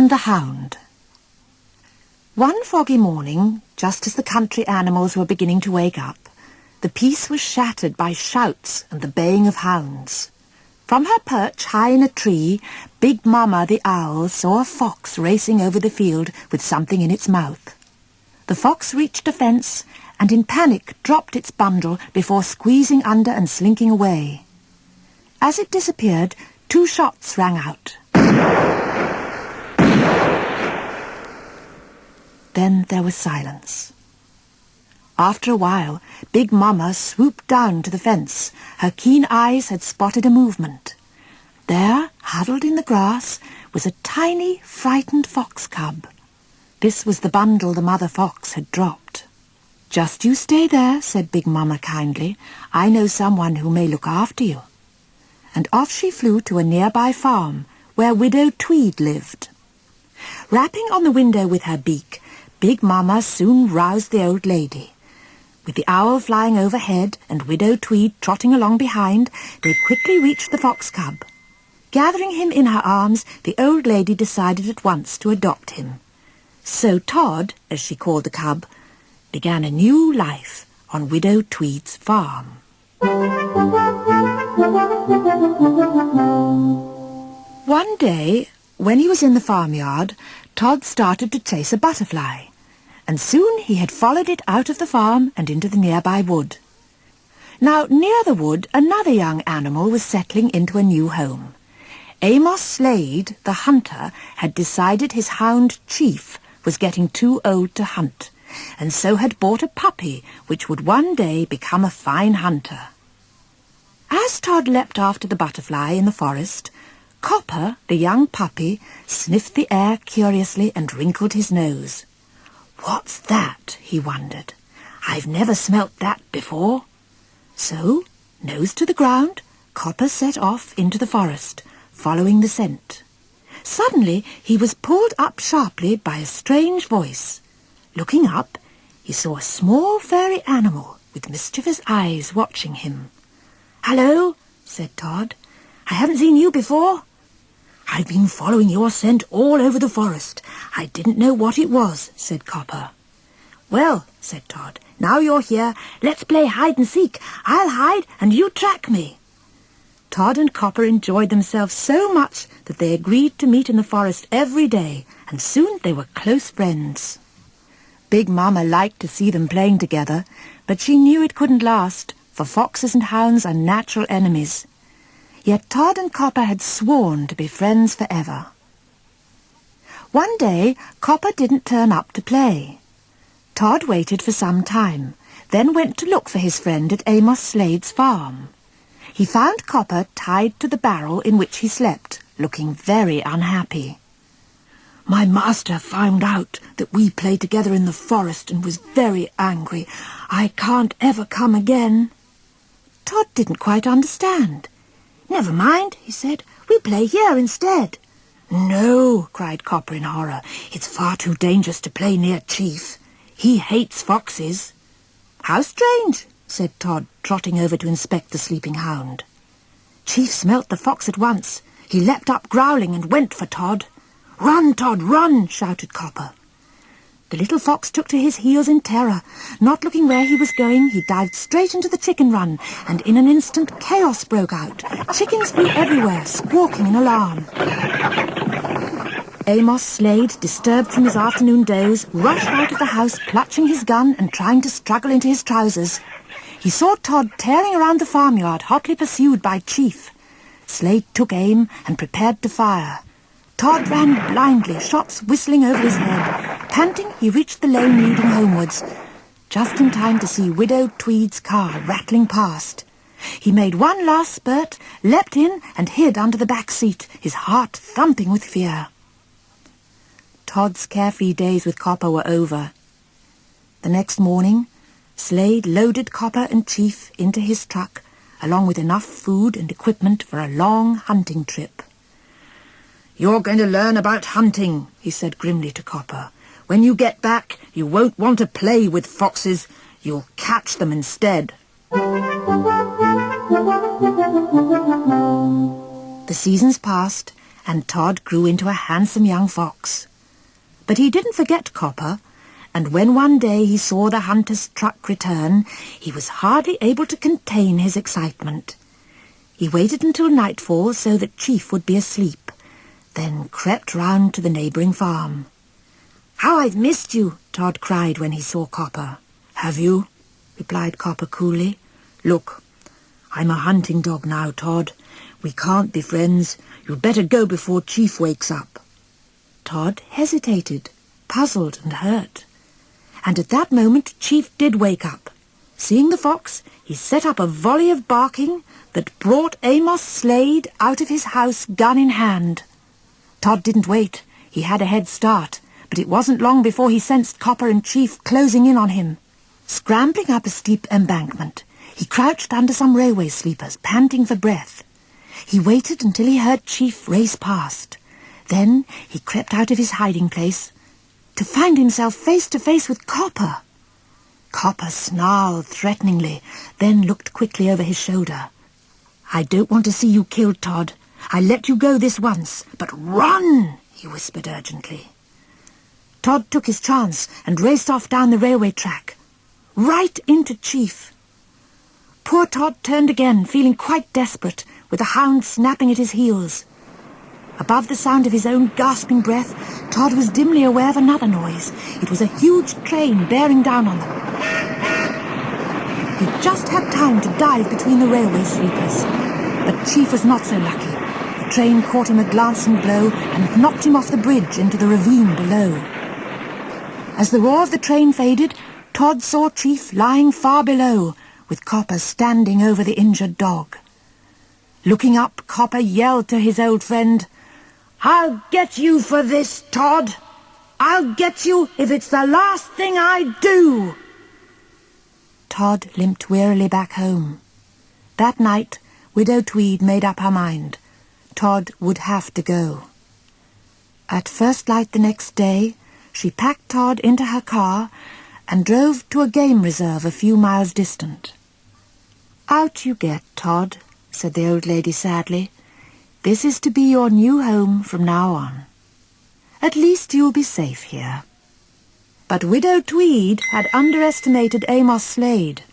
and the Hound. One foggy morning, just as the country animals were beginning to wake up, the peace was shattered by shouts and the baying of hounds. From her perch high in a tree, Big Mama the owl saw a fox racing over the field with something in its mouth. The fox reached a fence and in panic dropped its bundle before squeezing under and slinking away. As it disappeared, 2 shots rang out. Then there was silence. After a while, Big Mama swooped down to the fence. Her keen eyes had spotted a movement. There, huddled in the grass, was a tiny, frightened fox cub. This was the bundle the mother fox had dropped. "Just you stay there," said Big Mama kindly. "I know someone who may look after you." And off she flew to a nearby farm where Widow Tweed lived. Rapping on the window with her beak, Big Mama soon roused the old lady. With the owl flying overhead and Widow Tweed trotting along behind, they quickly reached the fox cub. Gathering him in her arms, the old lady decided at once to adopt him. So Todd, as she called the cub, began a new life on Widow Tweed's farm. One day, when he was in the farmyard, Todd started to chase a butterfly, and soon he had followed it out of the farm and into the nearby wood. Now, near the wood, another young animal was settling into a new home. Amos Slade, the hunter, had decided his hound Chief was getting too old to hunt, and so had bought a puppy which would one day become a fine hunter. As Todd leapt after the butterfly in the forest, Copper, the young puppy, sniffed the air curiously and wrinkled his nose. "What's that?" he wondered. "I've never smelt that before." So, nose to the ground, Copper set off into the forest, following the scent. Suddenly he was pulled up sharply by a strange voice. Looking up, he saw a small furry animal with mischievous eyes watching him. "Hello," said Todd. "I haven't seen you before." "I've been following your scent all over the forest. I didn't know what it was," said Copper. "Well," said Todd, "now you're here, let's play hide and seek. I'll hide and you track me." Todd and Copper enjoyed themselves so much that they agreed to meet in the forest every day, and soon they were close friends. Big Mama liked to see them playing together, but she knew it couldn't last, for foxes and hounds are natural enemies. Yet Todd and Copper had sworn to be friends forever. One day, Copper didn't turn up to play. Todd waited for some time, then went to look for his friend at Amos Slade's farm. He found Copper tied to the barrel in which he slept, looking very unhappy. "My master found out that we played together in the forest and was very angry. I can't ever come again." Todd didn't quite understand. "Never mind," he said. "We play here instead." "No," cried Copper in horror. "It's far too dangerous to play near Chief. He hates foxes." "How strange," said Todd, trotting over to inspect the sleeping hound. Chief smelt the fox at once. He leapt up growling and went for Todd. "Run, Todd, run!" shouted Copper. The little fox took to his heels in terror. Not looking where he was going, he dived straight into the chicken run, and in an instant chaos broke out. Chickens flew everywhere, squawking in alarm. Amos Slade, disturbed from his afternoon doze, rushed out of the house, clutching his gun and trying to struggle into his trousers. He saw Todd tearing around the farmyard, hotly pursued by Chief. Slade took aim and prepared to fire. Todd ran blindly, shots whistling over his head. Panting, he reached the lane leading homewards, just in time to see Widow Tweed's car rattling past. He made one last spurt, leapt in and hid under the back seat, his heart thumping with fear. Todd's carefree days with Copper were over. The next morning, Slade loaded Copper and Chief into his truck, along with enough food and equipment for a long hunting trip. "You're going to learn about hunting," he said grimly to Copper. "When you get back, you won't want to play with foxes. You'll catch them instead." The seasons passed, and Todd grew into a handsome young fox. But he didn't forget Copper, and when one day he saw the hunter's truck return, he was hardly able to contain his excitement. He waited until nightfall so that Chief would be asleep, then crept round to the neighbouring farm. "How I've missed you!" Todd cried when he saw Copper. "Have you?" replied Copper coolly. "Look, I'm a hunting dog now, Todd. We can't be friends. You'd better go before Chief wakes up." Todd hesitated, puzzled and hurt. And at that moment Chief did wake up. Seeing the fox, he set up a volley of barking that brought Amos Slade out of his house, gun in hand. Todd didn't wait. He had a head start, but it wasn't long before he sensed Copper and Chief closing in on him. Scrambling up a steep embankment, he crouched under some railway sleepers, panting for breath. He waited until he heard Chief race past. Then he crept out of his hiding place, to find himself face to face with Copper. Copper snarled threateningly, then looked quickly over his shoulder. "I don't want to see you killed, Todd. I let you go this once, but run!" he whispered urgently. Todd took his chance and raced off down the railway track, right into Chief. Poor Todd turned again, feeling quite desperate, with the Hound snapping at his heels. Above the sound of his own gasping breath, Todd was dimly aware of another noise. It was a huge train bearing down on them. He just had time to dive between the railway sleepers. But Chief was not so lucky. The train caught him a glancing blow and knocked him off the bridge into the ravine below. As the roar of the train faded, Todd saw Chief lying far below, with Copper standing over the injured dog. Looking up, Copper yelled to his old friend, "I'll get you for this, Todd! I'll get you if it's the last thing I do!" Todd limped wearily back home. That night, Widow Tweed made up her mind. Todd would have to go. At first light the next day, she packed Todd into her car and drove to a game reserve a few miles distant. "Out you get, Todd," said the old lady sadly. "This is to be your new home from now on. At least you'll be safe here." But Widow Tweed had underestimated Amos Slade.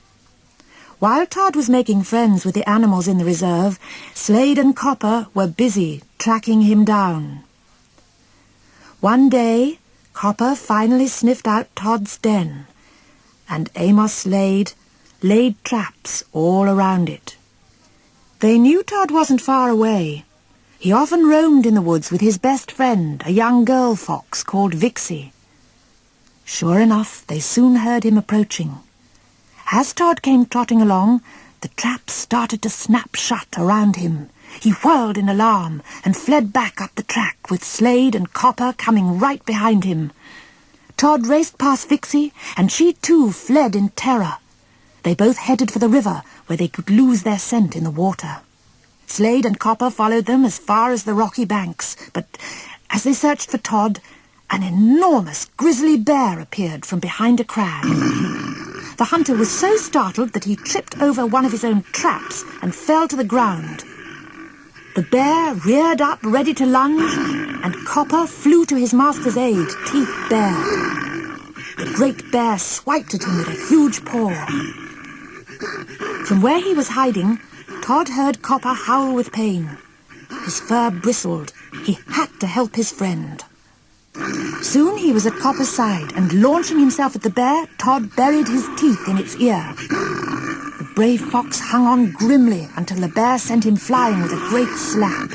While Todd was making friends with the animals in the reserve, Slade and Copper were busy tracking him down. One day, Copper finally sniffed out Todd's den, and Amos Slade laid traps all around it. They knew Todd wasn't far away. He often roamed in the woods with his best friend, a young girl fox called Vixie. Sure enough, they soon heard him approaching. As Todd came trotting along, the traps started to snap shut around him. He whirled in alarm and fled back up the track, with Slade and Copper coming right behind him. Todd raced past Vixie, and she too fled in terror. They both headed for the river, where they could lose their scent in the water. Slade and Copper followed them as far as the rocky banks, but as they searched for Todd, an enormous grizzly bear appeared from behind a crag. The hunter was so startled that he tripped over one of his own traps and fell to the ground. The bear reared up, ready to lunge, and Copper flew to his master's aid, teeth bared. The great bear swiped at him with a huge paw. From where he was hiding, Todd heard Copper howl with pain. His fur bristled. He had to help his friend. Soon he was at Copper's side, and launching himself at the bear, Todd buried his teeth in its ear. The brave fox hung on grimly until the bear sent him flying with a great slap.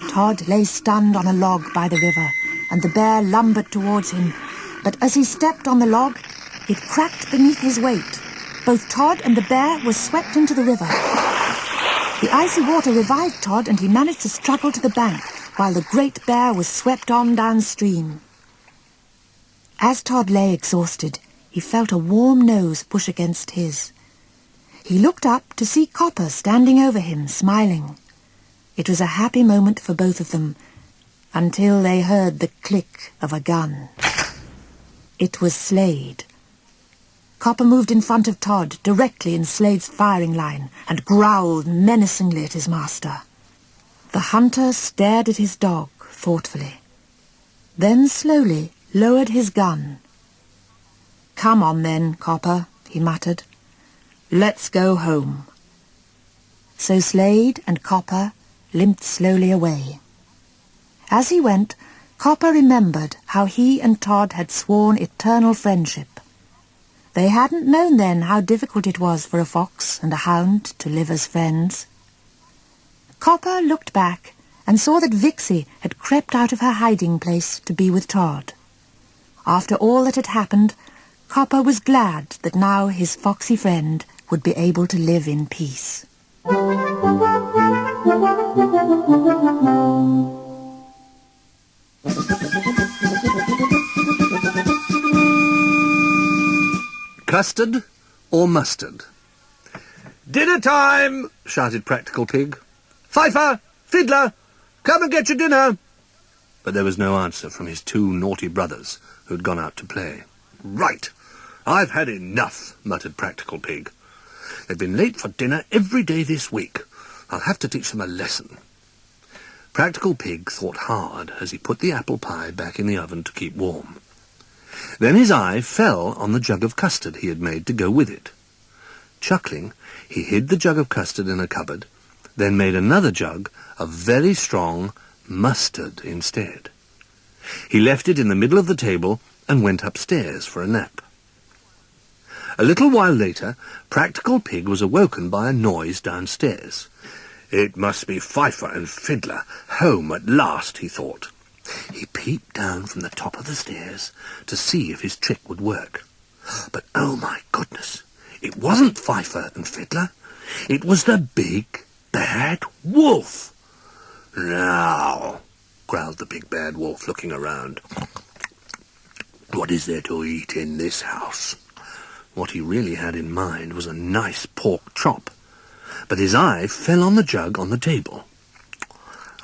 Todd lay stunned on a log by the river, and the bear lumbered towards him. But as he stepped on the log, it cracked beneath his weight. Both Todd and the bear were swept into the river. The icy water revived Todd, and he managed to struggle to the bank, while the great bear was swept on downstream. As Todd lay exhausted, he felt a warm nose push against his. He looked up to see Copper standing over him, smiling. It was a happy moment for both of them, until they heard the click of a gun. It was Slade. Copper moved in front of Todd, directly in Slade's firing line, and growled menacingly at his master. The hunter stared at his dog thoughtfully, then slowly lowered his gun. "Come on then, Copper," he muttered. "Let's go home." So Slade and Copper limped slowly away. As he went, Copper remembered how he and Todd had sworn eternal friendship. They hadn't known then how difficult it was for a fox and a hound to live as friends. Copper looked back and saw that Vixie had crept out of her hiding place to be with Todd. After all that had happened, Copper was glad that now his foxy friend would be able to live in peace. Custard or mustard? "Dinner time!" shouted Practical Pig. "Fifer! Fiddler! Come and get your dinner!" But there was no answer from his two naughty brothers who had gone out to play. "Right! I've had enough," muttered Practical Pig. "They've been late for dinner every day this week. I'll have to teach them a lesson." Practical Pig thought hard as he put the apple pie back in the oven to keep warm. Then his eye fell on the jug of custard he had made to go with it. Chuckling, he hid the jug of custard in a cupboard, then made another jug of very strong mustard instead. He left it in the middle of the table and went upstairs for a nap. A little while later, Practical Pig was awoken by a noise downstairs. "It must be Fifer and Fiddler, home at last," he thought. He peeped down from the top of the stairs to see if his trick would work. But oh my goodness, it wasn't Fifer and Fiddler. It was the big bad wolf. "Now," growled the big bad wolf, looking around, "what is there to eat in this house?" What he really had in mind was a nice pork chop, but his eye fell on the jug on the table.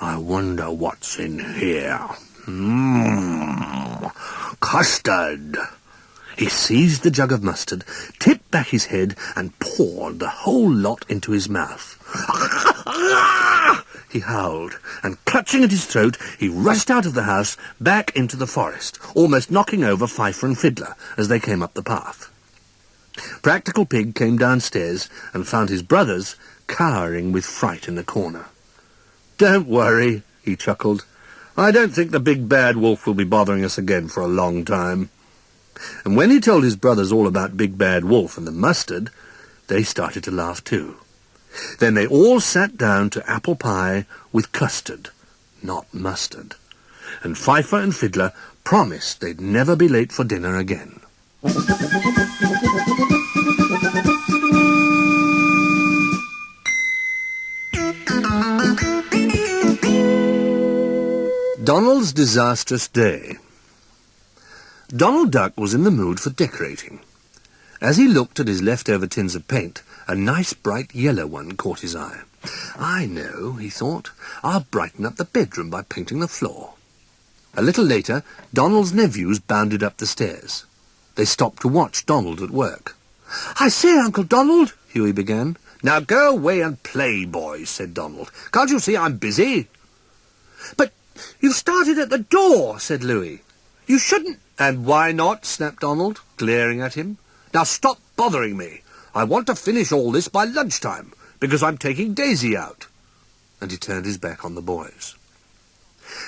"I wonder what's in here. Custard!" He seized the jug of mustard, tipped back his head, and poured the whole lot into his mouth. He howled, and clutching at his throat, he rushed out of the house, back into the forest, almost knocking over Fifer and Fiddler as they came up the path. Practical Pig came downstairs and found his brothers cowering with fright in the corner. "Don't worry," he chuckled. "I don't think the big bad wolf will be bothering us again for a long time." And when he told his brothers all about Big Bad Wolf and the mustard, they started to laugh too. Then they all sat down to apple pie with custard, not mustard. And Fifer and Fiddler promised they'd never be late for dinner again. Donald's Disastrous Day. Donald Duck was in the mood for decorating. As he looked at his leftover tins of paint, a nice bright yellow one caught his eye. "I know," he thought, "I'll brighten up the bedroom by painting the floor." A little later, Donald's nephews bounded up the stairs. They stopped to watch Donald at work. "I say, Uncle Donald," Huey began. "Now go away and play, boys," said Donald. "Can't you see I'm busy?" "But you started at the door," said Louie. "You shouldn't—" "And why not?" snapped Donald, glaring at him. "Now stop bothering me. I want to finish all this by lunchtime, because I'm taking Daisy out." And he turned his back on the boys.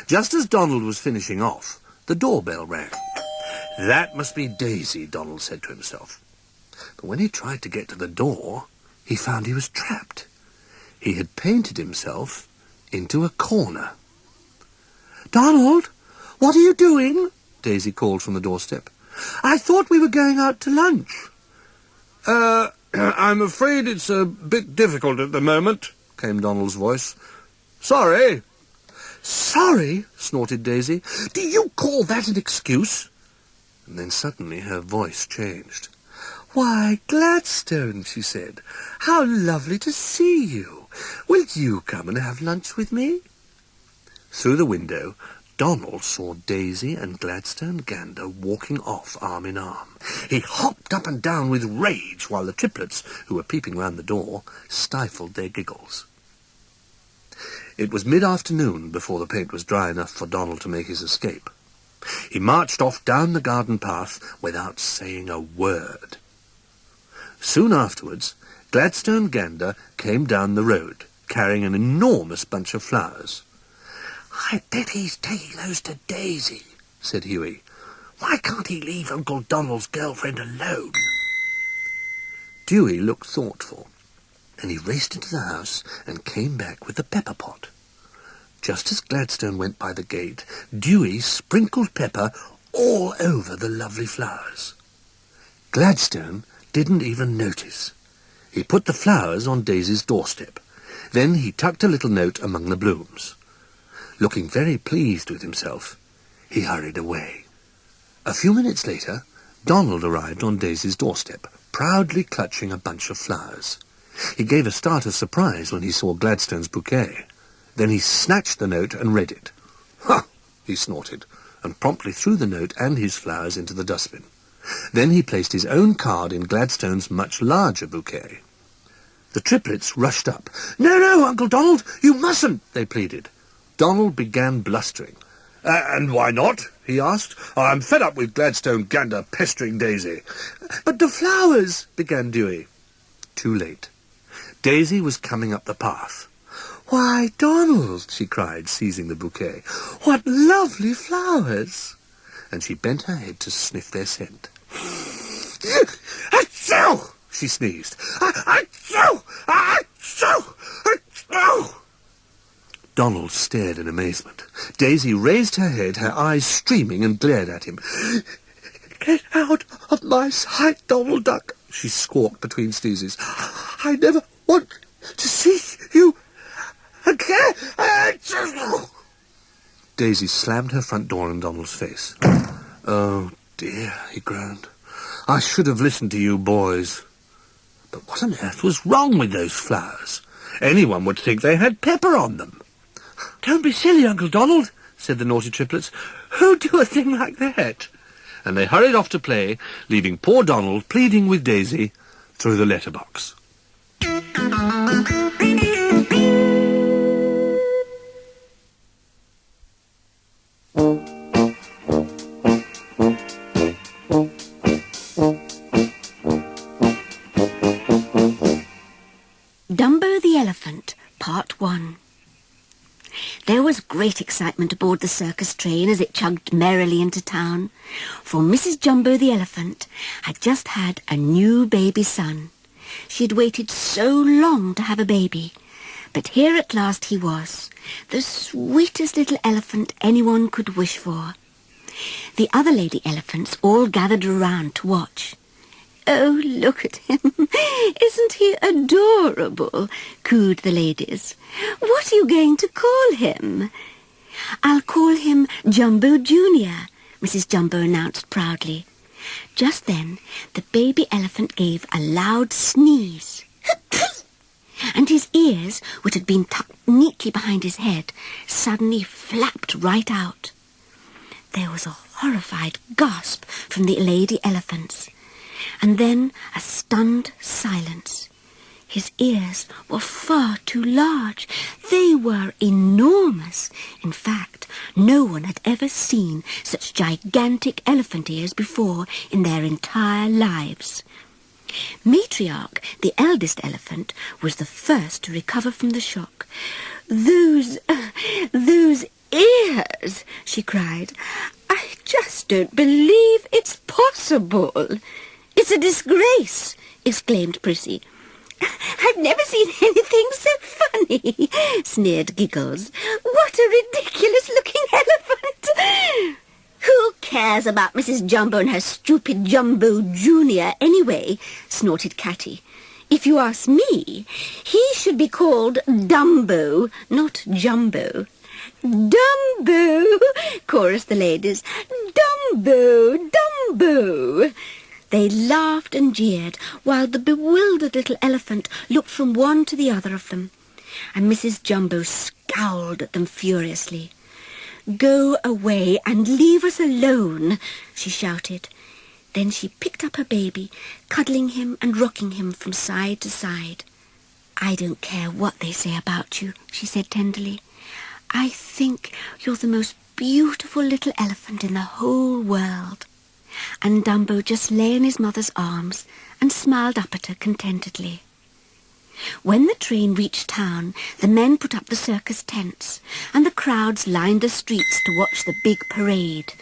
Just as Donald was finishing off, the doorbell rang. "That must be Daisy," Donald said to himself. But when he tried to get to the door, he found he was trapped. He had painted himself into a corner. "Donald, what are you doing?" Daisy called from the doorstep. "I thought we were going out to lunch." I'm afraid it's a bit difficult at the moment," came Donald's voice. "Sorry." "Sorry?" snorted Daisy. "Do you call that an excuse?" And then suddenly her voice changed. "Why, Gladstone," she said, "how lovely to see you. Will you come and have lunch with me?" Through the window, Donald saw Daisy and Gladstone Gander walking off arm in arm. He hopped up and down with rage, while the triplets, who were peeping round the door, stifled their giggles. It was mid-afternoon before the paint was dry enough for Donald to make his escape. He marched off down the garden path without saying a word. Soon afterwards, Gladstone Gander came down the road, carrying an enormous bunch of flowers. "I bet he's taking those to Daisy," said Hughie. "Why can't he leave Uncle Donald's girlfriend alone?" Dewey looked thoughtful. Then he raced into the house and came back with the pepper pot. Just as Gladstone went by the gate, Dewey sprinkled pepper all over the lovely flowers. Gladstone didn't even notice. He put the flowers on Daisy's doorstep. Then he tucked a little note among the blooms. Looking very pleased with himself, he hurried away. A few minutes later, Donald arrived on Daisy's doorstep, proudly clutching a bunch of flowers. He gave a start of surprise when he saw Gladstone's bouquet. Then he snatched the note and read it. "Ha!" he snorted, and promptly threw the note and his flowers into the dustbin. Then he placed his own card in Gladstone's much larger bouquet. The triplets rushed up. "No, no, Uncle Donald, you mustn't," they pleaded. Donald began blustering. And why not?" he asked. "I'm fed up with Gladstone Gander pestering Daisy." "But the flowers," began Dewey. Too late. Daisy was coming up the path. "Why, Donald," she cried, seizing the bouquet, "what lovely flowers!" And she bent her head to sniff their scent. "Achoo!" she sneezed. "Achoo! Achoo! Achoo!" Donald stared in amazement. Daisy raised her head, her eyes streaming, and glared at him. "Get out of my sight, Donald Duck," she squawked between sneezes. "I never want to see you again." Daisy slammed her front door in Donald's face. "Oh, dear," he groaned. "I should have listened to you boys." But what on earth was wrong with those flowers? Anyone would think they had pepper on them. "Don't be silly, Uncle Donald," said the naughty triplets. "Who'd do a thing like that?" And they hurried off to play, leaving poor Donald pleading with Daisy through the letterbox. Dumbo the Elephant, Part 1. There was great excitement aboard the circus train as it chugged merrily into town, for Mrs. Jumbo the Elephant had just had a new baby son. She had waited so long to have a baby, but here at last he was, the sweetest little elephant anyone could wish for. The other lady elephants all gathered around to watch. "Oh, look at him! Isn't he adorable?" cooed the ladies. "What are you going to call him?" "I'll call him Jumbo Junior," Mrs. Jumbo announced proudly. Just then, the baby elephant gave a loud sneeze. And his ears, which had been tucked neatly behind his head, suddenly flapped right out. There was a horrified gasp from the lady elephants, and then a stunned silence. His ears were far too large. They were enormous. In fact, no one had ever seen such gigantic elephant ears before in their entire lives. Matriarch, the eldest elephant, was the first to recover from the shock. Those ears," she cried. "I just don't believe it's possible." "It's a disgrace," exclaimed Prissy. "I've never seen anything so funny," sneered Giggles. "What a ridiculous-looking elephant!" "Who cares about Mrs. Jumbo and her stupid Jumbo Junior anyway?" snorted Catty. "If you ask me, he should be called Dumbo, not Jumbo." "Dumbo!" chorused the ladies. "Dumbo! Dumbo!" They laughed and jeered, while the bewildered little elephant looked from one to the other of them, and Mrs. Jumbo scowled at them furiously. "Go away and leave us alone," she shouted. Then she picked up her baby, cuddling him and rocking him from side to side. "I don't care what they say about you," she said tenderly. "I think you're the most beautiful little elephant in the whole world." And Dumbo just lay in his mother's arms and smiled up at her contentedly. When the train reached town, the men put up the circus tents, and the crowds lined the streets to watch the big parade.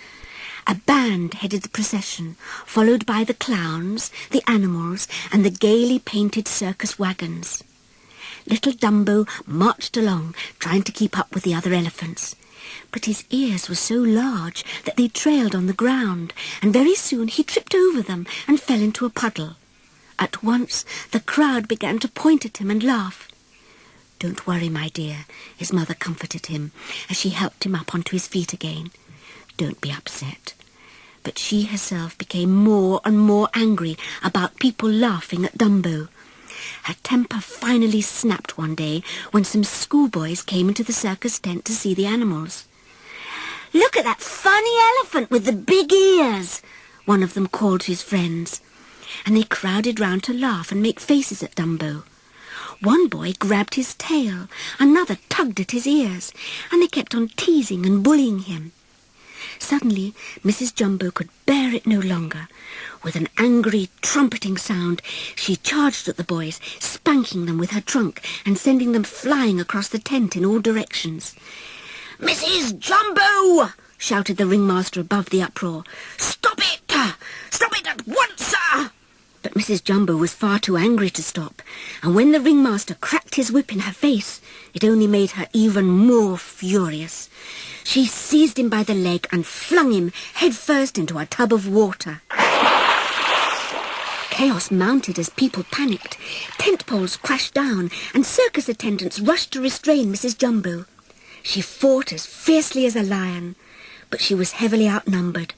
A band headed the procession, followed by the clowns, the animals, and the gaily painted circus wagons. Little Dumbo marched along, trying to keep up with the other elephants. But his ears were so large that they trailed on the ground, and very soon he tripped over them and fell into a puddle. At once the crowd began to point at him and laugh. "Don't worry, my dear," his mother comforted him as she helped him up onto his feet again. "Don't be upset." But she herself became more and more angry about people laughing at Dumbo. Her temper finally snapped one day when some schoolboys came into the circus tent to see the animals. "Look at that funny elephant with the big ears," one of them called to his friends, and they crowded round to laugh and make faces at Dumbo. One boy grabbed his tail, another tugged at his ears, and they kept on teasing and bullying him. Suddenly, Mrs. Jumbo could bear it no longer. With an angry, trumpeting sound, she charged at the boys, spanking them with her trunk and sending them flying across the tent in all directions. "Mrs. Jumbo!" shouted the ringmaster above the uproar. "Stop it! Stop it at once, sir!" But Mrs. Jumbo was far too angry to stop, and when the ringmaster cracked his whip in her face, it only made her even more furious. She seized him by the leg and flung him headfirst into a tub of water. Chaos mounted as people panicked. Tent poles crashed down, and circus attendants rushed to restrain Mrs. Jumbo. She fought as fiercely as a lion, but she was heavily outnumbered,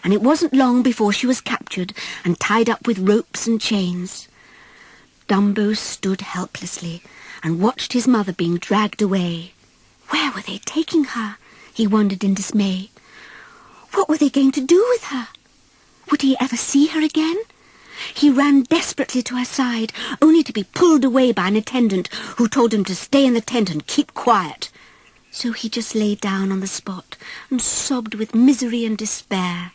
and it wasn't long before she was captured and tied up with ropes and chains. Dumbo stood helplessly and watched his mother being dragged away. Where were they taking her? He wondered in dismay. What were they going to do with her? Would he ever see her again? He ran desperately to her side, only to be pulled away by an attendant who told him to stay in the tent and keep quiet. So he just lay down on the spot and sobbed with misery and despair.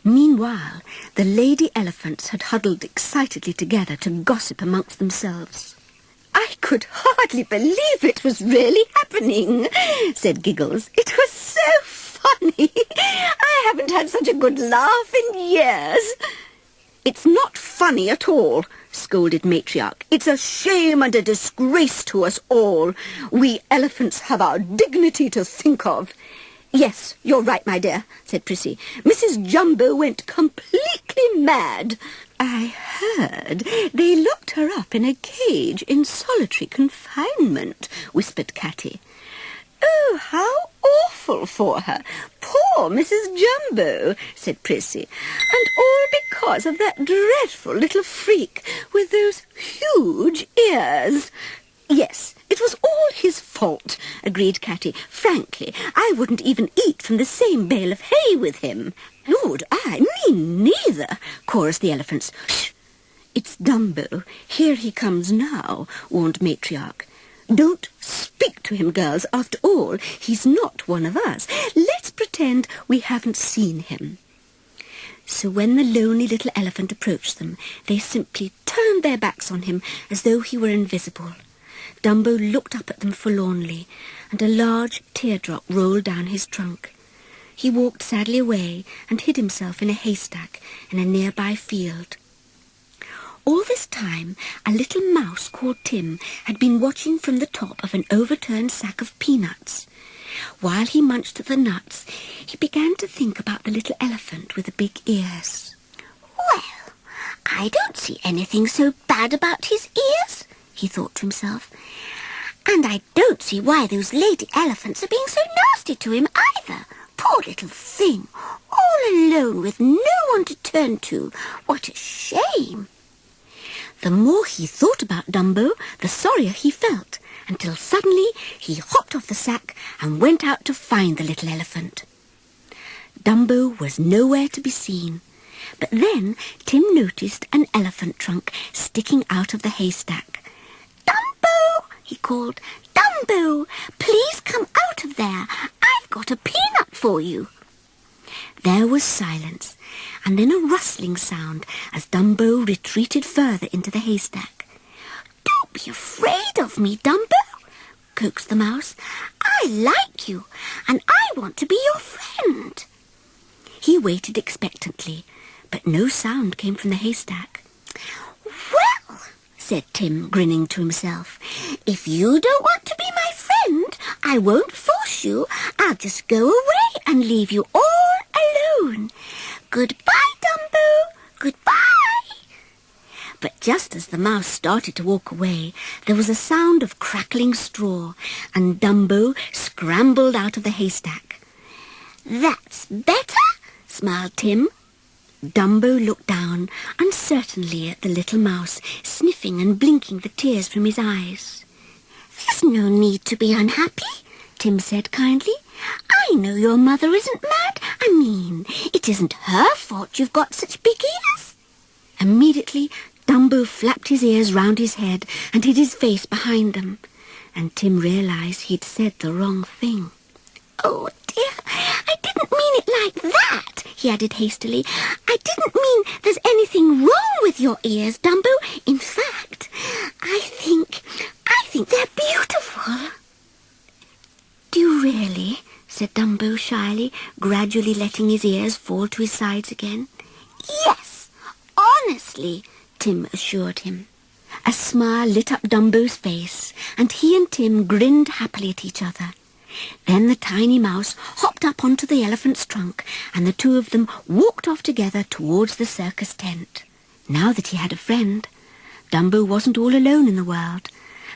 Meanwhile, the lady elephants had huddled excitedly together to gossip amongst themselves. "I could hardly believe it was really happening," said Giggles. "It was so funny. I haven't had such a good laugh in years." "It's not funny at all," scolded Matriarch. "It's a shame and a disgrace to us all. We elephants have our dignity to think of." "Yes, you're right, my dear," said Prissy. "Mrs. Jumbo went completely mad." "I heard they locked her up in a cage in solitary confinement," whispered Catty. "Oh, how awful for her! Poor Mrs. Jumbo," said Prissy. "And all because of that dreadful little freak with those huge ears." "Yes, it was all his fault," agreed Catty. "Frankly, I wouldn't even eat from the same bale of hay with him." "Nor would I, me neither," chorused the elephants. "Shh! It's Dumbo. Here he comes now," warned Matriarch. "Don't speak to him, girls. After all, he's not one of us. Let's pretend we haven't seen him." So when the lonely little elephant approached them, they simply turned their backs on him as though he were invisible. Dumbo looked up at them forlornly, and a large teardrop rolled down his trunk. He walked sadly away and hid himself in a haystack in a nearby field. All this time, a little mouse called Tim had been watching from the top of an overturned sack of peanuts. While he munched at the nuts, he began to think about the little elephant with the big ears. "Well, I don't see anything so bad about his ears," he thought to himself. "And I don't see why those lady elephants are being so nasty to him either. Poor little thing, all alone with no one to turn to. What a shame!" The more he thought about Dumbo, the sorrier he felt, until suddenly he hopped off the sack and went out to find the little elephant. Dumbo was nowhere to be seen, but then Tim noticed an elephant trunk sticking out of the haystack. "Dumbo!" he called. "Dumbo! Dumbo, please come out of there. I've got a peanut for you. There was silence, and then a rustling sound as Dumbo retreated further into the haystack. Don't be afraid of me, Dumbo, coaxed the mouse. I like you, and I want to be your friend. He waited expectantly, but no sound came from the haystack. Well, said Tim, grinning to himself, if you don't want to be my friend, I won't force you. I'll just go away and leave you all alone. Goodbye, Dumbo. Goodbye. But just as the mouse started to walk away, there was a sound of crackling straw, and Dumbo scrambled out of the haystack. That's better, smiled Tim. Dumbo looked down uncertainly at the little mouse, sniffing and blinking the tears from his eyes. There's no need to be unhappy, Tim said kindly. I know your mother isn't mad. I mean, it isn't her fault you've got such big ears. Immediately, Dumbo flapped his ears round his head and hid his face behind them, and Tim realised he'd said the wrong thing. Oh, dear, I didn't mean it like that, he added hastily. I didn't mean there's anything wrong with your ears, Dumbo. In fact, I think they're beautiful. Do you really? Said Dumbo shyly, gradually letting his ears fall to his sides again. Yes, honestly, Tim assured him. A smile lit up Dumbo's face, and he and Tim grinned happily at each other. Then the tiny mouse hopped up onto the elephant's trunk, and the two of them walked off together towards the circus tent. Now that he had a friend, Dumbo wasn't all alone in the world,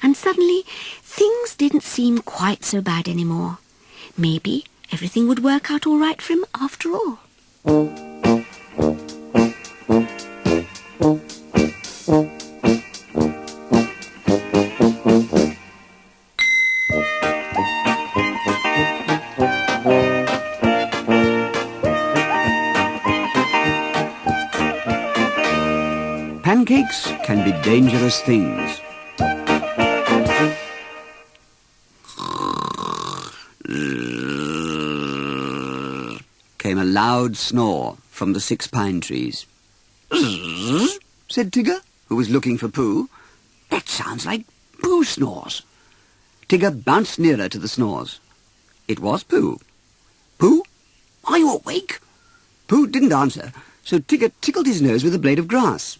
and suddenly things didn't seem quite so bad anymore. Maybe everything would work out all right for him after all. Pancakes can be dangerous things. Came a loud snore from the 6 pine trees. Said Tigger, who was looking for Pooh. That sounds like Pooh snores. Tigger bounced nearer to the snores. It was Pooh. Pooh, are you awake? Pooh didn't answer, so Tigger tickled his nose with a blade of grass.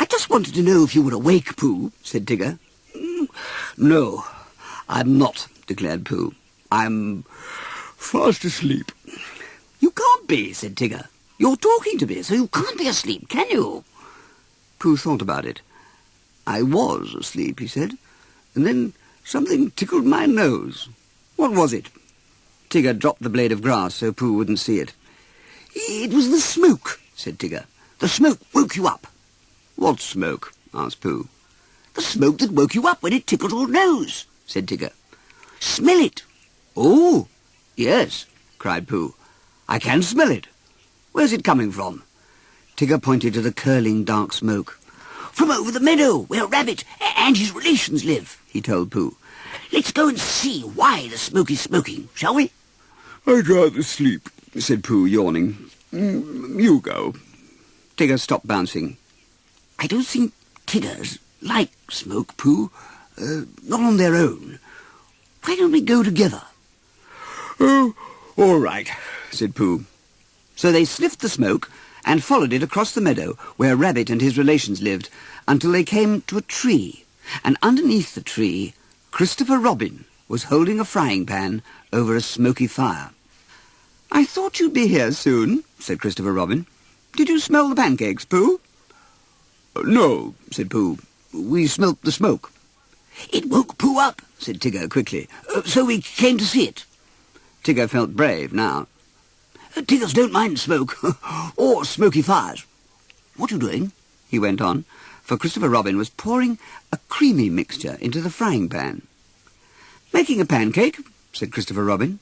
I just wanted to know if you were awake, Pooh, said Tigger. No, I'm not, declared Pooh. I'm fast asleep. You can't be, said Tigger. You're talking to me, so you can't be asleep, can you? Pooh thought about it. I was asleep, he said, and then something tickled my nose. What was it? Tigger dropped the blade of grass so Pooh wouldn't see it. It was the smoke, said Tigger. The smoke woke you up. What smoke? Asked Pooh. The smoke that woke you up when it tickled your nose, said Tigger. Smell it. Oh, yes, cried Pooh. I can smell it. Where's it coming from? Tigger pointed to the curling dark smoke. From over the meadow, where Rabbit and his relations live, he told Pooh. Let's go and see why the smoke is smoking, shall we? I'd rather sleep, said Pooh, yawning. You go. Tigger stopped bouncing. I don't think Tiggers like smoke, Pooh. Not on their own. Why don't we go together? Oh, all right, said Pooh. So they sniffed the smoke and followed it across the meadow where Rabbit and his relations lived until they came to a tree, and underneath the tree Christopher Robin was holding a frying pan over a smoky fire. I thought you'd be here soon, said Christopher Robin. Did you smell the pancakes, Pooh? No, said Pooh. We smelt the smoke. It woke Pooh up, said Tigger quickly, so we came to see it. Tigger felt brave now. Tiggers don't mind smoke, or smoky fires. What are you doing? He went on, for Christopher Robin was pouring a creamy mixture into the frying pan. Making a pancake, said Christopher Robin.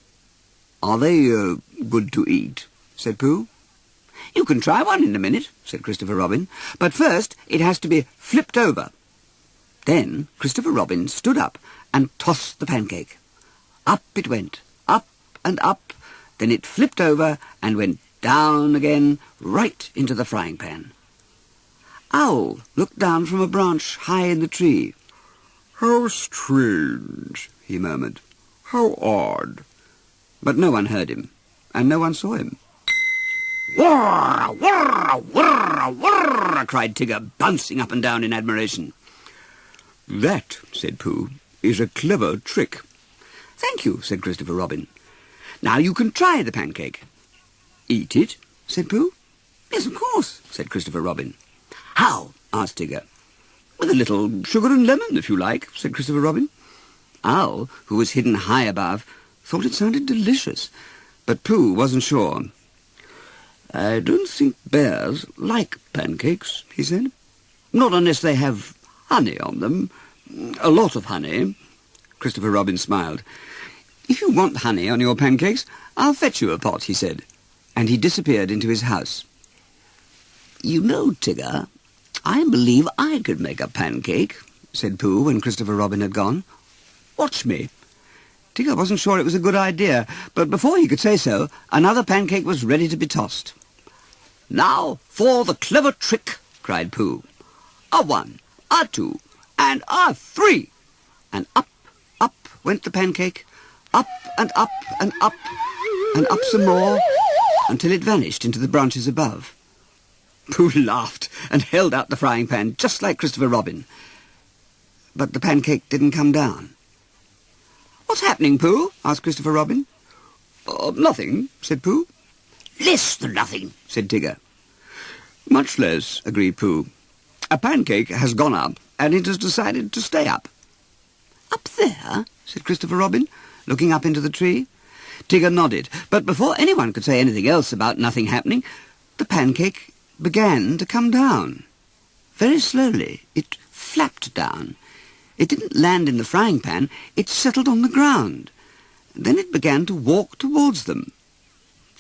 Are they good to eat? Said Pooh. "You can try one in a minute," said Christopher Robin, "but first it has to be flipped over." Then Christopher Robin stood up and tossed the pancake. Up it went, up and up, then it flipped over and went down again, right into the frying pan. Owl looked down from a branch high in the tree. "How strange," he murmured. "How odd." But no one heard him, and no one saw him. "Whirr, whirr, whirr, whirr," cried Tigger, bouncing up and down in admiration. "That," said Pooh, "is a clever trick." "Thank you," said Christopher Robin. "Now you can try the pancake." "Eat it?" said Pooh. "Yes, of course," said Christopher Robin. "How?" asked Tigger. "With a little sugar and lemon, if you like," said Christopher Robin. Owl, who was hidden high above, thought it sounded delicious, but Pooh wasn't sure. "I don't think bears like pancakes," he said. "Not unless they have honey on them. A lot of honey." Christopher Robin smiled. "If you want honey on your pancakes, I'll fetch you a pot," he said, and he disappeared into his house. "You know, Tigger, I believe I could make a pancake," said Pooh when Christopher Robin had gone. "Watch me." Tigger wasn't sure it was a good idea, but before he could say so, another pancake was ready to be tossed. "Now for the clever trick," cried Pooh. "A 1, a 2, and a 3." And up went the pancake, up and up and up, and up some more, until it vanished into the branches above. Pooh laughed and held out the frying pan, just like Christopher Robin. But the pancake didn't come down. "What's happening, Pooh?" asked Christopher Robin. "Nothing," said Pooh. "Less than nothing," said Tigger. "Much less," agreed Pooh. "A pancake has gone up, and it has decided to stay up." "Up there?" said Christopher Robin, looking up into the tree. Tigger nodded, but before anyone could say anything else about nothing happening, the pancake began to come down. Very slowly, it flapped down. It didn't land in the frying pan, it settled on the ground. Then it began to walk towards them.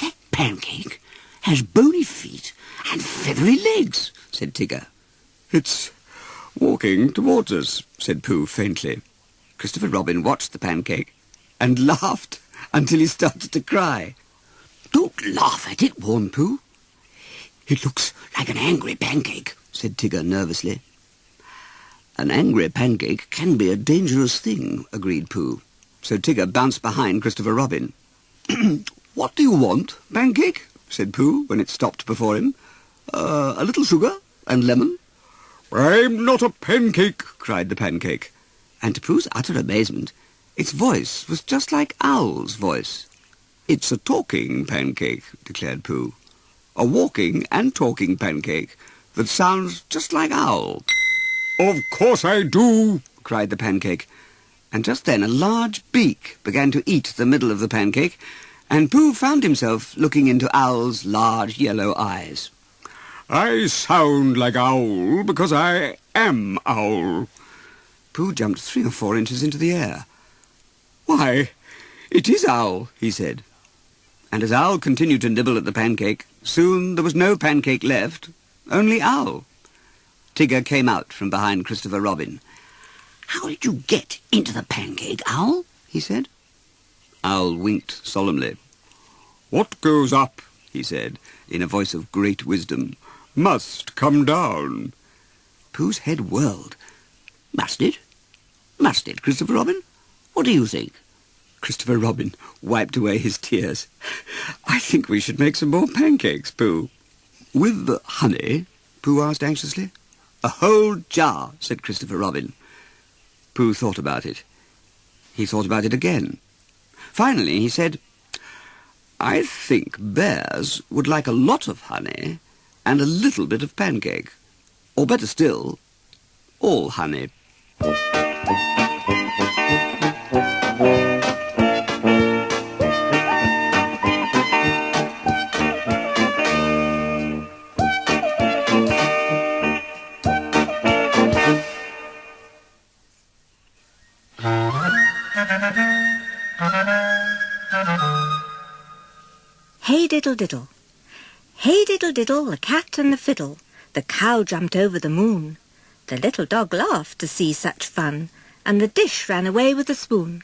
"That pancake has bony feet and feathery legs," said Tigger. "It's walking towards us," said Pooh faintly. Christopher Robin watched the pancake and laughed until he started to cry. "Don't laugh at it," warned Pooh. "It looks like an angry pancake," said Tigger nervously. "An angry pancake can be a dangerous thing," agreed Pooh. So Tigger bounced behind Christopher Robin. "What do you want, pancake?" said Pooh when it stopped before him. A little sugar and lemon." "I'm not a pancake," cried the pancake. And to Pooh's utter amazement, its voice was just like Owl's voice. "It's a talking pancake," declared Pooh. "A walking and talking pancake that sounds just like Owl." "Of course I do," cried the pancake. And just then a large beak began to eat the middle of the pancake, and Pooh found himself looking into Owl's large yellow eyes. "I sound like Owl because I am Owl." Pooh jumped 3 or 4 inches into the air. "Why, it is Owl," he said. And as Owl continued to nibble at the pancake, soon there was no pancake left, only Owl. Tigger came out from behind Christopher Robin. "How did you get into the pancake, Owl?" he said. Owl winked solemnly. "What goes up," he said, in a voice of great wisdom, "must come down." Pooh's head whirled. "Must it? Must it, Christopher Robin? What do you think?" Christopher Robin wiped away his tears. "I think we should make some more pancakes, Pooh." "With the honey?" Pooh asked anxiously. "A whole jar," said Christopher Robin. Pooh thought about it. He thought about it again. Finally he said, "I think bears would like a lot of honey and a little bit of pancake. Or better still, all honey." Hey Diddle-Diddle. Hey diddle-diddle, the cat and the fiddle, the cow jumped over the moon. The little dog laughed to see such fun, and the dish ran away with the spoon.